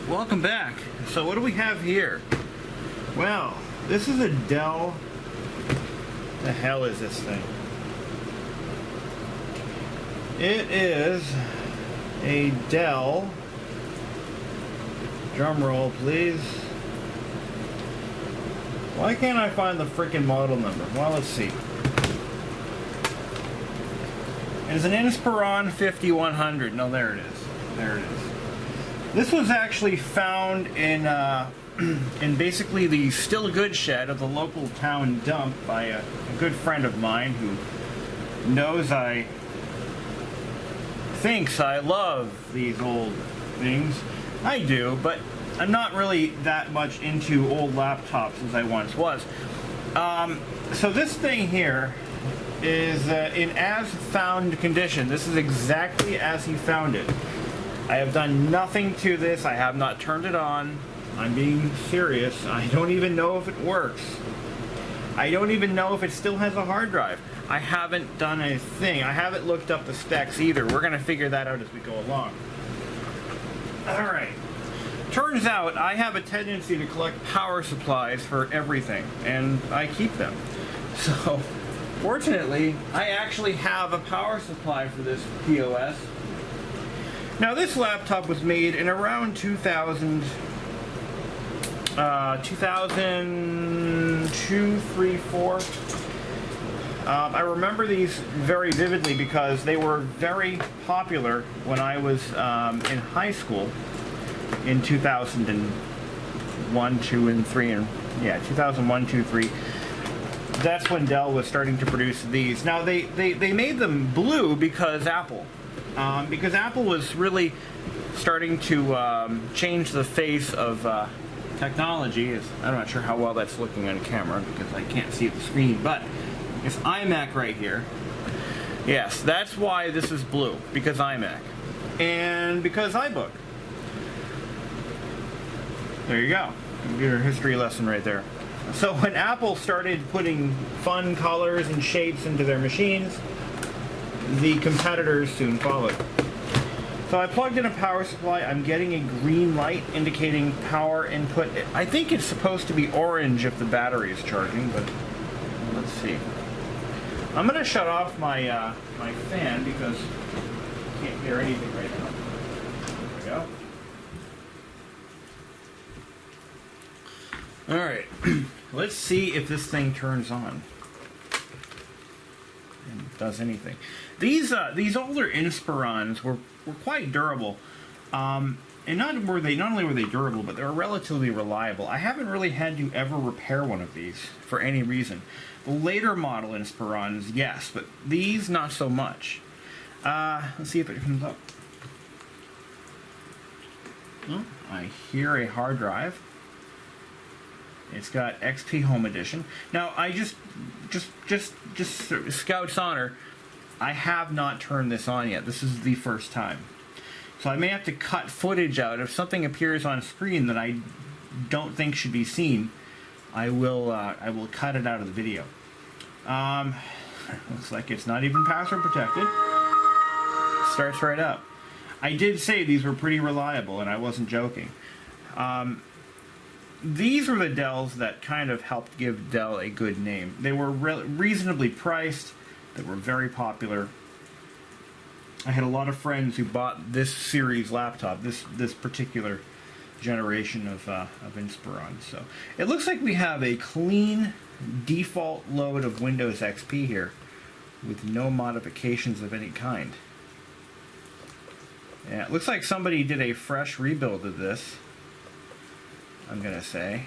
welcome back. So what do we have here? Well, this is a Dell. The hell is this thing? It is a Dell. Drum roll, please. Why can't I find the freaking model number? Well, let's see. It's an Inspiron 5100. No, there it is. There it is. This was actually found in basically the still good shed of the local town dump by a good friend of mine who knows thinks I love these old things. I do, but I'm not really that much into old laptops as I once was. So this thing here is in as found condition. This is exactly as he found it. I have done nothing to this. I have not turned it on. I'm being serious. I don't even know if it works. I don't even know if it still has a hard drive. I haven't done a thing. I haven't looked up the specs either. We're going to figure that out as we go along. Alright. Turns out I have a tendency to collect power supplies for everything, and I keep them. So, fortunately, I actually have a power supply for this POS. Now, this laptop was made in around 2002, 3, 4. I remember these very vividly because they were very popular when I was in high school in 2001, 2, and 3, and yeah, 2001, 2, 3. That's when Dell was starting to produce these. Now they made them blue because Apple was really starting to change the face of technology. I'm not sure how well that's looking on camera because I can't see the screen, but it's iMac right here. Yes, that's why this is blue, because iMac. And because iBook. There you go. Your history lesson right there. So when Apple started putting fun colors and shapes into their machines, the competitors soon followed. So I plugged in a power supply. I'm getting a green light indicating power input. I think it's supposed to be orange if the battery is charging, but let's see. I'm going to shut off my my fan because I can't hear anything right now. There we go. Alright, let's see if this thing turns on and does anything. These older Inspirons were quite durable, and not only were they durable, but they were relatively reliable. I haven't really had to ever repair one of these for any reason. The later model Inspirons, yes, but these not so much. Let's see if it comes up. Oh, I hear a hard drive. It's got XP Home Edition. Now, I just Scout's honor, I have not turned this on yet. This is the first time. So I may have to cut footage out. If something appears on screen that I don't think should be seen, I will cut it out of the video. Looks like it's not even password protected. Starts right up. I did say these were pretty reliable, and I wasn't joking. These were the Dells that kind of helped give Dell a good name. They were reasonably priced. They were very popular. I had a lot of friends who bought this series laptop, this particular generation of Inspiron. So it looks like we have a clean default load of Windows XP here with no modifications of any kind. Yeah, it looks like somebody did a fresh rebuild of this, I'm going to say,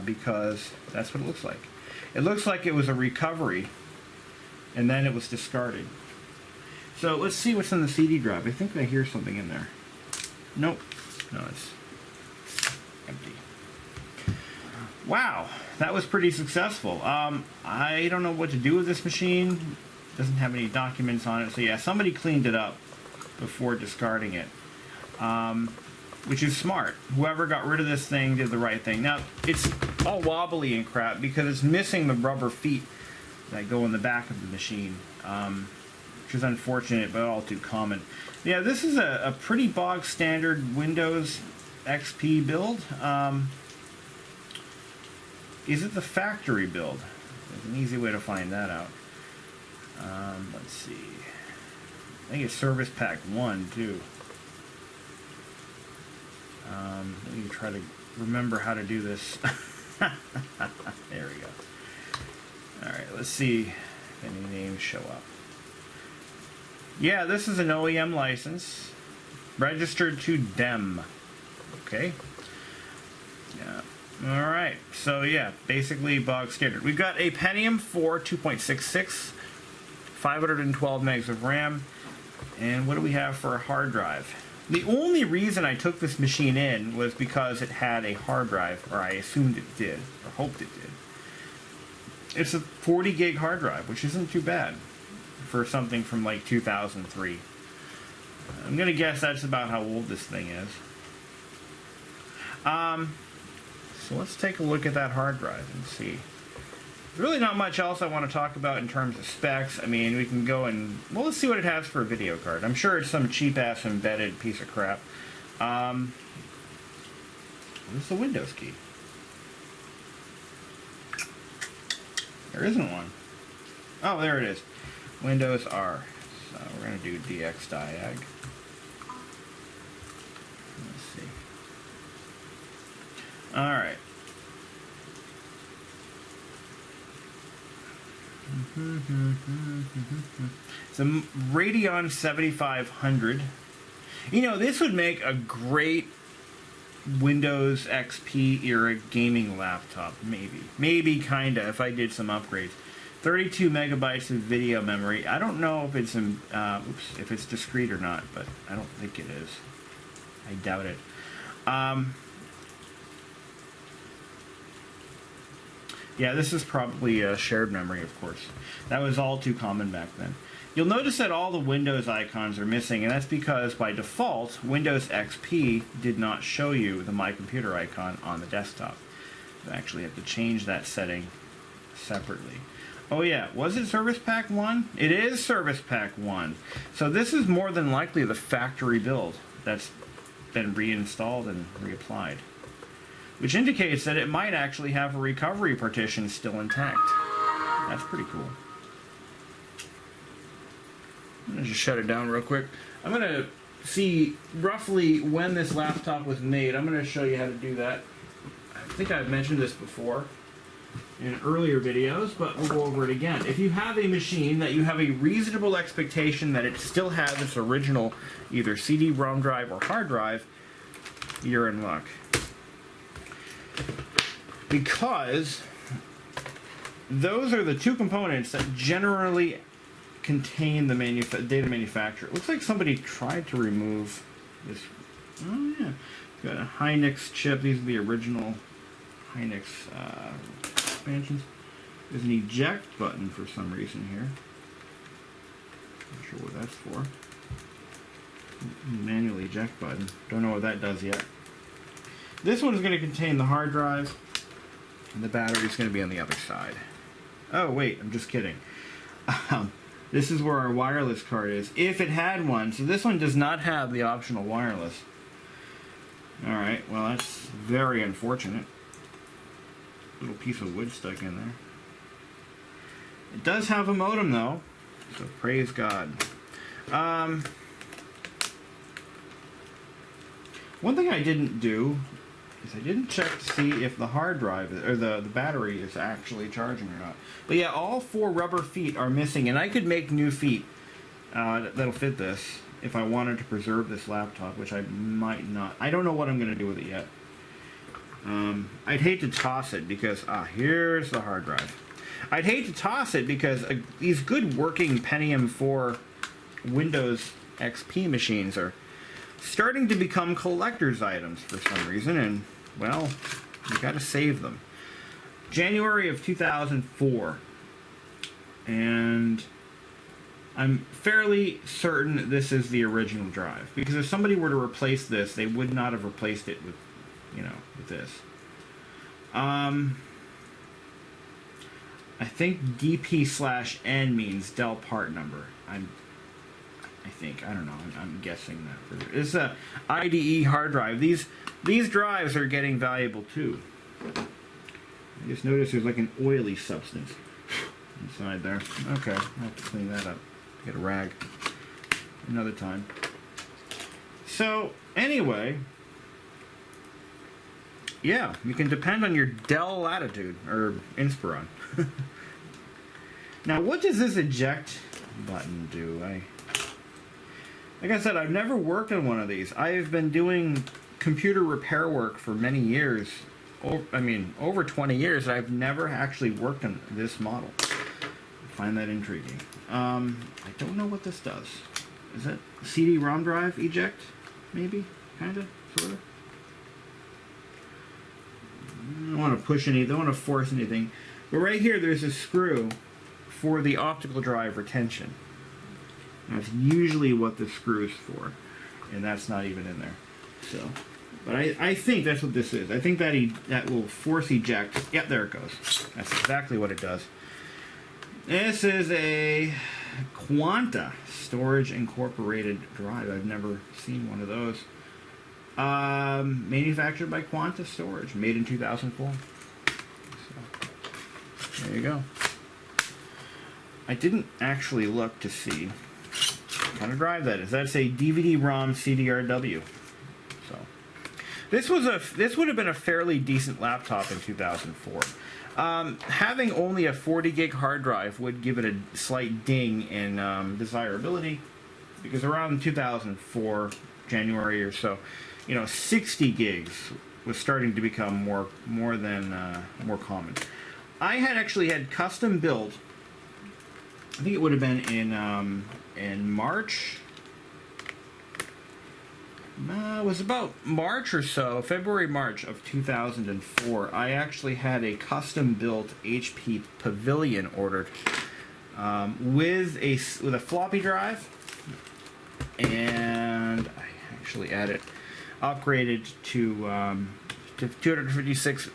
because that's what it looks like. It looks like it was a recovery, and then it was discarded. So let's see what's in the CD drive. I think I hear something in there. Nope. No, it's empty. Wow, that was pretty successful. I don't know what to do with this machine. It doesn't have any documents on it. So yeah, somebody cleaned it up before discarding it. Which is smart. Whoever got rid of this thing did the right thing. Now, it's all wobbly and crap because it's missing the rubber feet that go in the back of the machine, which is unfortunate but all too common. Yeah, this is a pretty bog standard Windows XP build? Is it the factory build? There's an easy way to find that out. Let's see. I think it's Service Pack 1 too. Let me try to remember how to do this. There we go. Alright, let's see if any names show up. Yeah, this is an OEM license. Registered to DEM. Okay. Yeah. Alright, so yeah, basically bog standard. We've got a Pentium 4 2.66, 512 megs of RAM, and what do we have for a hard drive? The only reason I took this machine in was because it had a hard drive, or I assumed it did, or hoped it did. It's a 40 gig hard drive, which isn't too bad for something from like 2003. I'm going to guess that's about how old this thing is. So let's take a look at that hard drive and see. There's really not much else I want to talk about in terms of specs. I mean, we can go and... well, let's see what it has for a video card. I'm sure it's some cheap-ass embedded piece of crap. Where's the Windows key? There isn't one. Oh, there it is. Windows R. So we're going to do DX diag. Let's see. Alright. It's a Radeon 7500. You know, this would make a great Windows XP era gaming laptop, maybe. Maybe, kinda, if I did some upgrades. 32 megabytes of video memory. I don't know if it's if it's discrete or not, but I don't think it is. I doubt it. Yeah, this is probably a shared memory, of course. That was all too common back then. You'll notice that all the Windows icons are missing, and that's because by default, Windows XP did not show you the My Computer icon on the desktop. You actually have to change that setting separately. Oh yeah, was it Service Pack 1? It is Service Pack 1. So this is more than likely the factory build that's been reinstalled and reapplied, which indicates that it might actually have a recovery partition still intact. That's pretty cool. I'm going to just shut it down real quick. I'm going to see roughly when this laptop was made. I'm going to show you how to do that. I think I've mentioned this before in earlier videos, but we'll go over it again. If you have a machine that you have a reasonable expectation that it still has its original either CD-ROM drive or hard drive, you're in luck. Because those are the two components that generally contain the data manufacturer. It looks like somebody tried to remove this. Oh yeah, got a Hynix chip. These are the original Hynix expansions. There's an eject button for some reason here. Not sure what that's for. Manual eject button. Don't know what that does yet. This one is going to contain the hard drive, and the battery is going to be on the other side. Oh wait, I'm just kidding. This is where our wireless card is, if it had one. So this one does not have the optional wireless. Alright, well that's very unfortunate. Little piece of wood stuck in there. It does have a modem though, so praise God. One thing I didn't do is I didn't check to see if the hard drive, or the battery is actually charging or not. But yeah, all 4 rubber feet are missing, and I could make new feet that'll fit this if I wanted to preserve this laptop, which I might not. I don't know what I'm going to do with it yet. I'd hate to toss it because, here's the hard drive. I'd hate to toss it because these good working Pentium 4 Windows XP machines are starting to become collector's items for some reason, and well, you gotta save them. January of 2004, and I'm fairly certain this is the original drive, because if somebody were to replace this, they would not have replaced it with, you know, with this. I think DP/N means Dell part number. I think. I don't know. I'm guessing that. It's a IDE hard drive. These drives are getting valuable too. I just noticed there's like an oily substance inside there. Okay, I'll have to clean that up. Get a rag another time. So anyway, yeah, you can depend on your Dell Latitude or Inspiron. Now, what does this eject button do? Like I said, I've never worked on one of these. I've been doing computer repair work for many years. Over 20 years. I've never actually worked on this model. I find that intriguing. I don't know what this does. Is it CD-ROM drive eject? Maybe? Kinda? Sorta? I don't want to push anything. Don't want to force anything. But right here, there's a screw for the optical drive retention. That's usually what the screw is for, and that's not even in there. So, but I think that's what this is. I think that will force eject. Yep, there it goes. That's exactly what it does. This is a Quanta Storage Incorporated drive. I've never seen one of those. Manufactured by Quanta Storage, made in 2004. So, there you go. I didn't actually look to see what kind of drive that is. That's a DVD-ROM CDRW. So this would have been a fairly decent laptop in 2004. Having only a 40 gig hard drive would give it a slight ding in desirability, because around 2004 January or so, 60 gigs was starting to become more common. I had actually had custom built. I think it would have been in March. It was about March or so, March of 2004. I actually had a custom-built HP Pavilion ordered with a floppy drive, and I actually upgraded to 256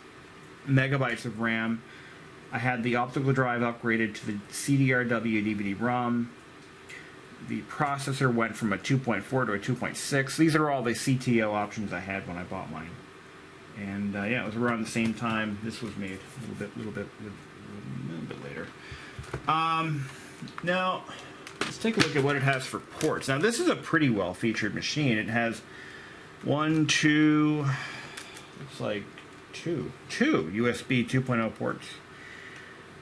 megabytes of RAM. I had the optical drive upgraded to the CDRW DVD-ROM. The processor went from a 2.4 to a 2.6. These are all the CTO options I had when I bought mine. And yeah, it was around the same time this was made, a little bit later. Now, let's take a look at what it has for ports. Now, this is a pretty well-featured machine. It has looks like two USB 2.0 ports.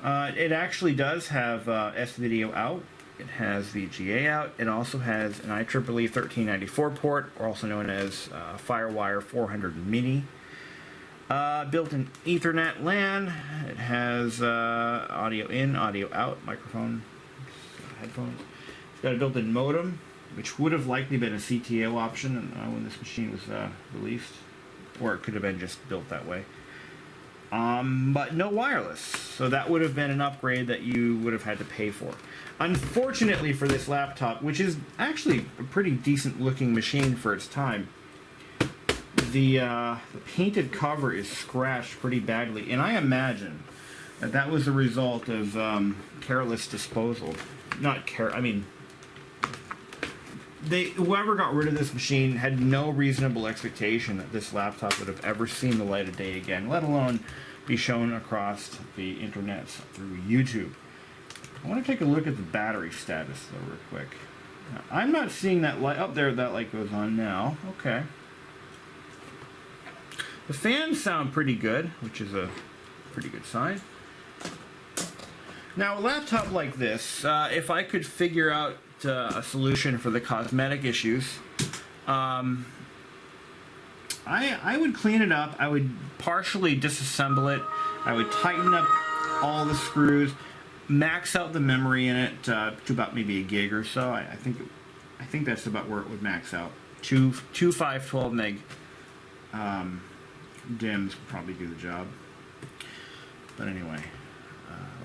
It actually does have S-Video out. It has VGA out. It also has an IEEE 1394 port, or also known as Firewire 400 Mini. Built-in Ethernet LAN. It has audio in, audio out, microphone, headphones. It's got a built-in modem, which would have likely been a CTO option when this machine was released, or it could have been just built that way. But no wireless, so that would have been an upgrade that you would have had to pay for. Unfortunately for this laptop, which is actually a pretty decent looking machine for its time, the painted cover is scratched pretty badly, and I imagine that was a result of careless disposal. Whoever got rid of this machine had no reasonable expectation that this laptop would have ever seen the light of day again, let alone be shown across the internet through YouTube. I want to take a look at the battery status, though, real quick. Now, I'm not seeing that light. Up there, that light goes on now. Okay. The fans sound pretty good, which is a pretty good sign. Now, a laptop like this, if I could figure out a solution for the cosmetic issues, I would clean it up. I would partially disassemble it. I would tighten up all the screws, max out the memory in it to about maybe a gig or so. I think that's about where it would max out. Two 512 meg DIMMs would probably do the job. But anyway,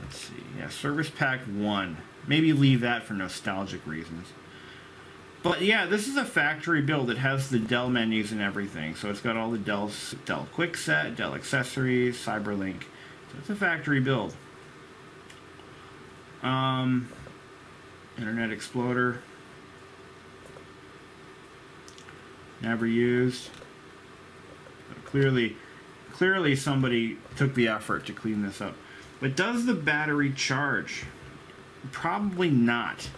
let's see. Yeah, Service Pack 1. Maybe leave that for nostalgic reasons. But yeah, this is a factory build. It has the Dell menus and everything. So it's got all the Dell Quickset, Dell accessories, CyberLink. So it's a factory build. Internet Explorer. never used. Clearly somebody took the effort to clean this up. But does the battery charge? Probably not.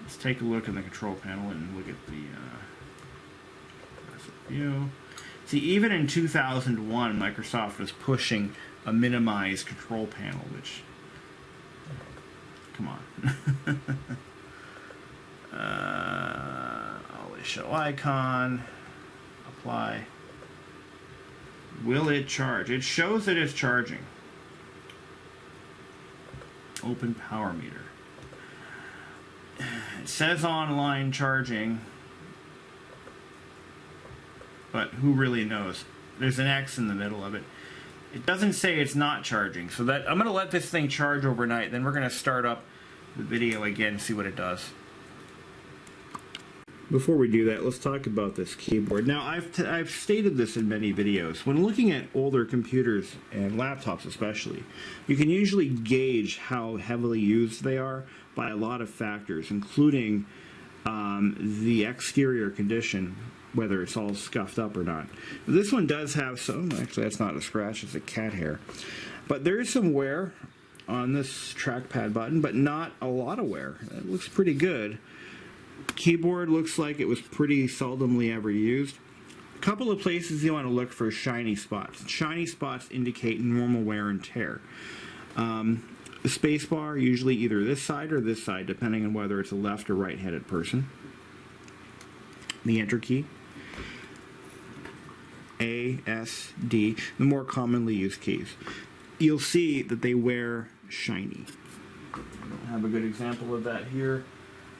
Let's take a look in the control panel and look at the view. See, even in 2001, Microsoft was pushing a minimized control panel, which, come on. Always show icon, apply. Will it charge? It shows that it's charging. Open power meter. It says online charging, but who really knows? There's an X in the middle of it. It doesn't say it's not charging, so that I'm going to let this thing charge overnight, then we're going to start up the video again and see what it does. Before we do that, let's talk about this keyboard. Now, I've stated this in many videos. When looking at older computers and laptops especially, you can usually gauge how heavily used they are by a lot of factors, including the exterior condition, whether it's all scuffed up or not. This one does have some, actually that's not a scratch, it's a cat hair. But there is some wear on this trackpad button, but not a lot of wear. It looks pretty good. Keyboard looks like it was pretty seldomly ever used. A couple of places you want to look for shiny spots. Shiny spots indicate normal wear and tear. The space bar, usually either this side or this side, depending on whether it's a left or right-handed person. The enter key. A, S, D, the more commonly used keys. You'll see that they wear shiny. I don't have a good example of that here.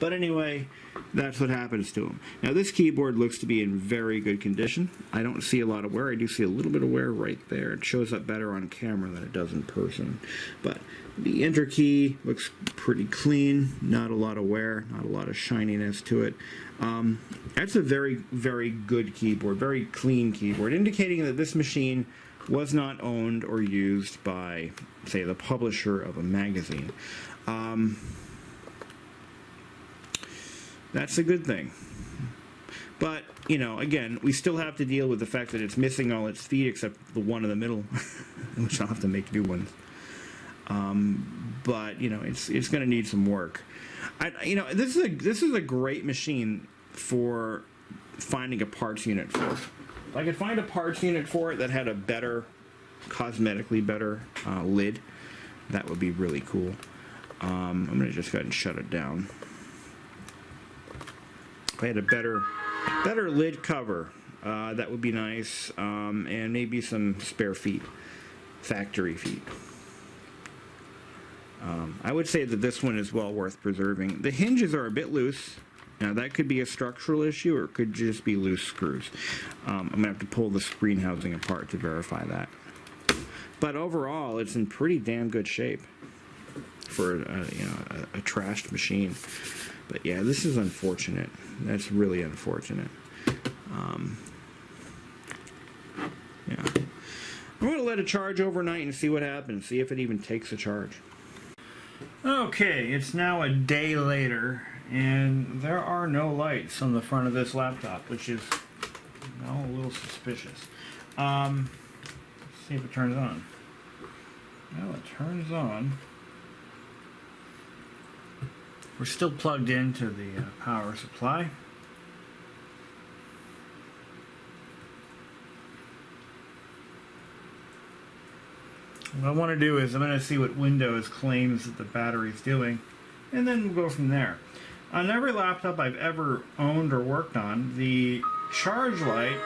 But anyway, that's what happens to them. Now this keyboard looks to be in very good condition. I don't see a lot of wear. I do see a little bit of wear right there. It shows up better on camera than it does in person. But the enter key looks pretty clean. Not a lot of wear. Not a lot of shininess to it. That's a very, very good keyboard. Very clean keyboard, indicating that this machine was not owned or used by, say, the publisher of a magazine. That's a good thing. But, you know, again, we still have to deal with the fact that it's missing all its feet except the one in the middle, which I'll have to make new ones. But, you know, it's going to need some work. You know, this is a great machine for finding a parts unit for. If I could find a parts unit for it that had a better, cosmetically better lid, that would be really cool. I'm going to just go ahead and shut it down. If I had a better lid cover, that would be nice, and maybe some spare feet, factory feet. I would say that this one is well worth preserving. The hinges are a bit loose. Now that could be a structural issue, or it could just be loose screws. I'm going to have to pull the screen housing apart to verify that. But overall, it's in pretty damn good shape for a trashed machine. But yeah, this is unfortunate. That's really unfortunate. Yeah. I'm going to let it charge overnight and see what happens. See if it even takes a charge. Okay, it's now a day later, and there are no lights on the front of this laptop, which is, you know, a little suspicious. Let's see if it turns on. Well, it turns on. We're still plugged into the power supply. What I want to do is I'm going to see what Windows claims that the battery is doing, and then we'll go from there. On every laptop I've ever owned or worked on, the charge light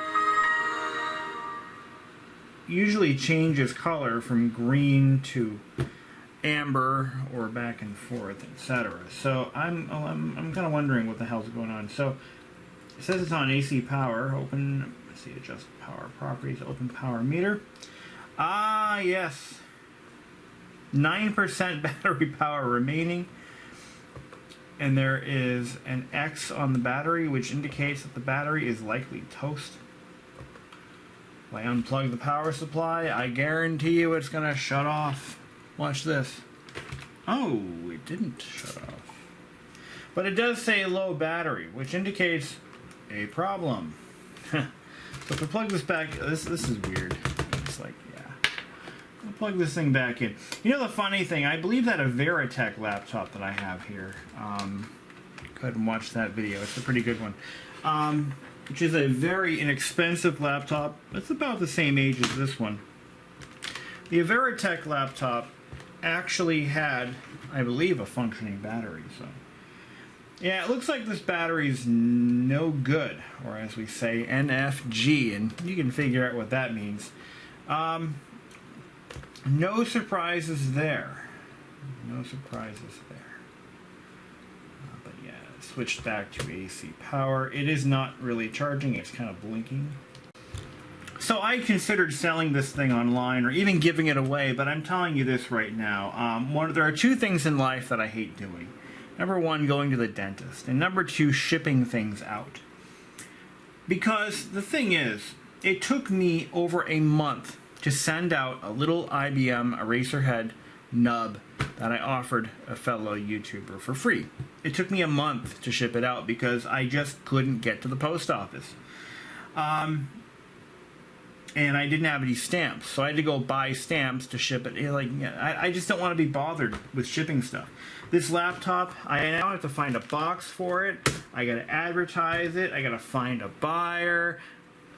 usually changes color from green to amber or back and forth, etc. So I'm kind of wondering what the hell's going on. So it says it's on AC power. Open, let's see, adjust power properties. Open power meter. Ah, yes. 9% battery power remaining. And there is an X on the battery, which indicates that the battery is likely toast. If I unplug the power supply, I guarantee you it's going to shut off. Watch this. Oh, it didn't shut off. But it does say low battery, which indicates a problem. So if I plug this back, this is weird. It's like, yeah. I'll plug this thing back in. You know the funny thing, I believe that a Veritech laptop that I have here, go ahead and watch that video, it's a pretty good one, which is a very inexpensive laptop. It's about the same age as this one. The Veritech laptop actually had, I believe, a functioning battery, so. Yeah, it looks like this battery's no good, or as we say, NFG, and you can figure out what that means. No surprises there. No surprises there. But yeah, switched back to AC power. It is not really charging, it's kind of blinking. So I considered selling this thing online or even giving it away, but I'm telling you this right now. There are two things in life that I hate doing. Number one, going to the dentist. And number two, shipping things out. Because the thing is, it took me over a month to send out a little IBM Eraserhead nub that I offered a fellow YouTuber for free. It took me a month to ship it out because I just couldn't get to the post office. And I didn't have any stamps, so I had to go buy stamps to ship it. Like, I just don't want to be bothered with shipping stuff. This laptop, I now have to find a box for it. I got to advertise it. I got to find a buyer.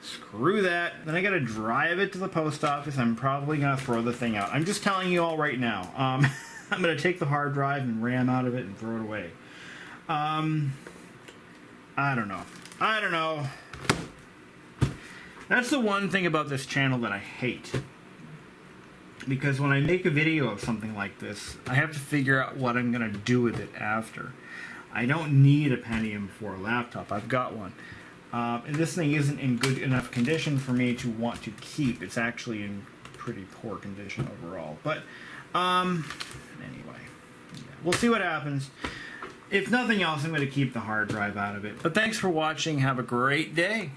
Screw that. Then I got to drive it to the post office. I'm probably going to throw the thing out. I'm just telling you all right now. I'm going to take the hard drive and ram out of it and throw it away. I don't know. I don't know. That's the one thing about this channel that I hate. Because when I make a video of something like this, I have to figure out what I'm going to do with it after. I don't need a Pentium 4 laptop. I've got one. And this thing isn't in good enough condition for me to want to keep. It's actually in pretty poor condition overall. But, anyway. Yeah. We'll see what happens. If nothing else, I'm going to keep the hard drive out of it. But thanks for watching. Have a great day.